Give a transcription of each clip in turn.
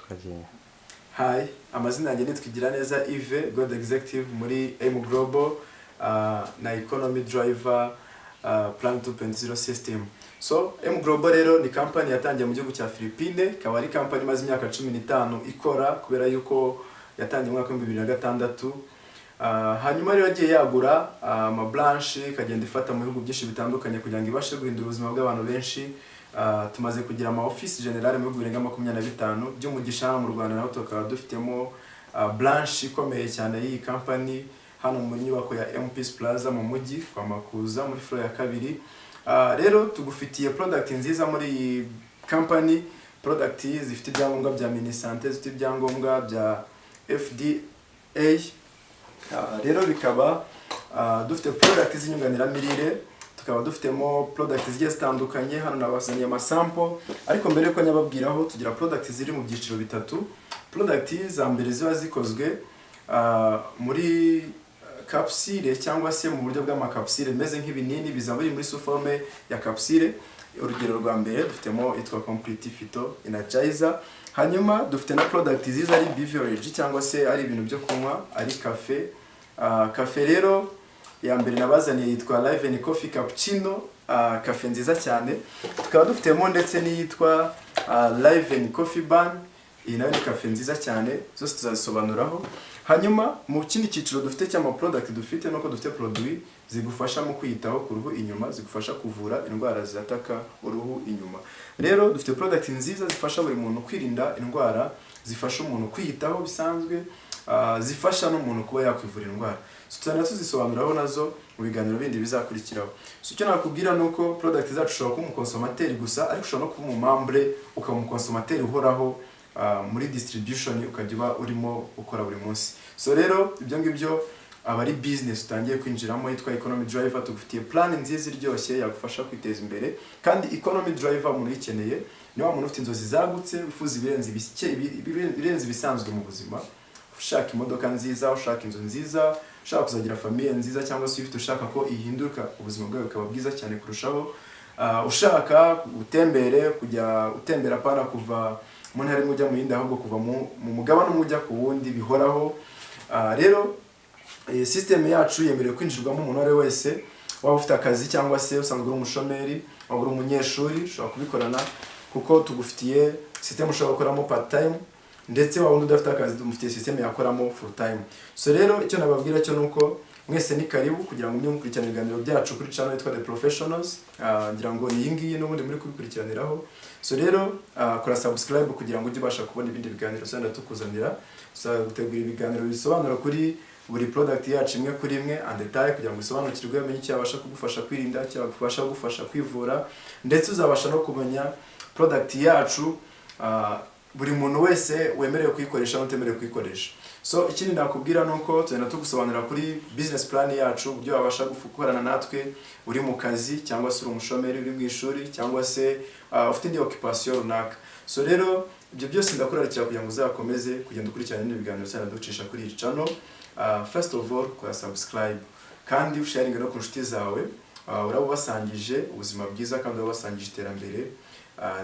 twagiye. Hi, amazina yanjye nitwigira neza Yves, God Executive muri M Global na Economy Driver Plan 2.0 System. So M Global rero ni company yatangiye mu gihugu cya Philippines, ikaba ari company imaze imyaka 15 ikora kubera yuko yatangiye mu mwaka wa 2006. Hanyuma rero yagiye yagura ama branch ikagenda ifata mu bihugu byinshi bitandukanye kugira ngo ibashe guhindura ubuzima bw'abantu benshi. Tumaze kugira ama office general mu bihugu 25 by'umugisha mu Rwanda, naho tukaba dufitemo branch ikomeye cyane y'iyi company hano mu nyubako ya MPS Plaza mu mujyi kwa Makuza muri floor ya kabiri. Rero tugufitiye product nziza muri iyi company, product zifite ibyangombwa bya Minisante, zifite ibyangombwa bya FDA. Rero bikaba dufite product z'inyunganiramirire, tukaba dufitemo product zigiye zitandukanye. Hano nabazaniye amasample, ariko mbere yuko nyababwiraho tugira product ziri mu byiciro bitatu. Product za mbere ziba zikozwe muri capsule cyangwa se mu buryo bw'amakapsule meze nk'ibinini, biza biri muri sous forme ya capsule. Urugero rwa mbere dufitemo itwa Complete Phyto Energizer. Hanyuma dufite na product ziza ari beverage cyangwa se ari ibintu byo kunywa, ari cafe. Cafe rero ya mbere nabazaniye yitwa Live and Coffee Cappuccino, cafe nziza cyane. Tukaba dufitemo ndetse n'iyitwa Live and Coffee Ban, iyi nayo ni cafe nziza cyane, zose tuzazisobanuraho. Hanyuma mu kindi cyiciro dufite cy'ama product dufite nuko dufite produit zigufasha mu kwiyitaho ku ruhu inyuma, zigufasha kuvura indwara zitaka uruhu inyuma. Rero dufite product nziza zifasha buri muntu kwirinda indwara, zifasha umuntu kwiyitaho bisanzwe, zifasha n'umuntu kuba yakwivura indwara. Tutana tuzisobanuraho nazo mu biganiro bindi bizakurikiraho. Icyo nakubwira nuko product zacu ushobora kuba umukonsomateri gusa, ariko ushobora no kuba umumambre ukaba umukonsomateri uhoraho muri distribution, ukajya urimo ukora buri munsi. So rero ibyo ngibyo aba ari business utangiye kwinjiramo yitwa Economy Driver. Tugufitiye plan nziza iryoshye yagufasha kwiteza imbere, kandi Economy Driver umuntu yikeneye ni wa muntu ufite inzozi zagutse, ufuza ibirenze ibisanzwe mu buzima, ushaka imodoka nziza, ushaka inzu nziza, ushaka kuzagira famille nziza, cyangwa se ufite ushaka ko ihinduka ubuzima bwawe bukaba bwiza cyane kurushaho, ushaka gutembere, kujya utembera pana kuva mu ntara imwe ujya mu yindi, ahubwo kuva mu mugabane umwe ujya ku wundi bihoraho. Rero system yacu yemerewe kwinjirwamo umuntu ari wese, waba ufite akazi cyangwa se usanzwe uri umushomeri, waba uri umunyeshuri, ushobora kubikorana kuko tugufitiye system ushobora gukoramo part time, ndetse waba udafite akazi tumufitiye system yakoramo full time. So rero icyo nababwira cyo nuko mwese ni karibu kugira ngo mukurikirane ibiganiro byacu kuri channel yitwa The Professionals. Ngira ngo ni iyi n'ubundi muri kubikurikiraniraho. So rero kora subscribe kugira ngo ujye ubasha kubona ibindi biganiro sanda tukuzanira. So gutegura ibiganiro bisobanura kuri buri product yacu imwe kuri imwe and detail, kugira ngo usobanukirwe umenye icyo yabasha kugufasha kwirinda, icyo yabasha kugufasha kwivura, ndetse uzabasha no kumenya product yacu buri muntu wese wemerewe kuyikoresha n'utemerewe kuyikoresha. So ikindi nakubwira nuko tugenda tugusobanurira kuri business plan yacu, uburyo wabasha gukorana natwe uri mu kazi, cyangwa se uri umushomeri uri mu ishuri, cyangwa se ufite indi occupation runaka. So rero ibyo byose ndakurarikira kugira ngo uzakomeze kugenda ukurikirana ibindi biganiro cyane ducisha kuri iyi channel. First of all, kora subscribe kandi usharing no ku nshuti zawe, uraba ubasangije ubuzima bwiza kandi ubasangije iterambere.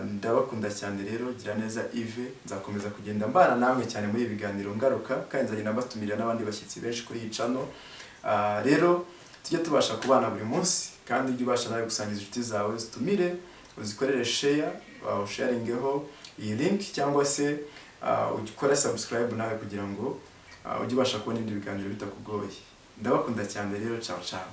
Ndabakunda cyane rero, gira neza Yves, nzakomeza kugenda mbana namwe cyane muri ibiganiro ngaruka, kandi nzagenda mbatumira n'abandi bashyitsi benshi kuri iyi channel. Rero tujye tubasha kubana buri munsi, kandi ujye ubasha nawe gusangiza inshuti zawe, zitumire, uzikorere share, sharingeho iyi link, cyangwa se ukore subscribe nawe kugira ngo ujye ubasha kubona ibindi biganiro bitakugoye. Ndabakunda cyane rero, ciao ciao.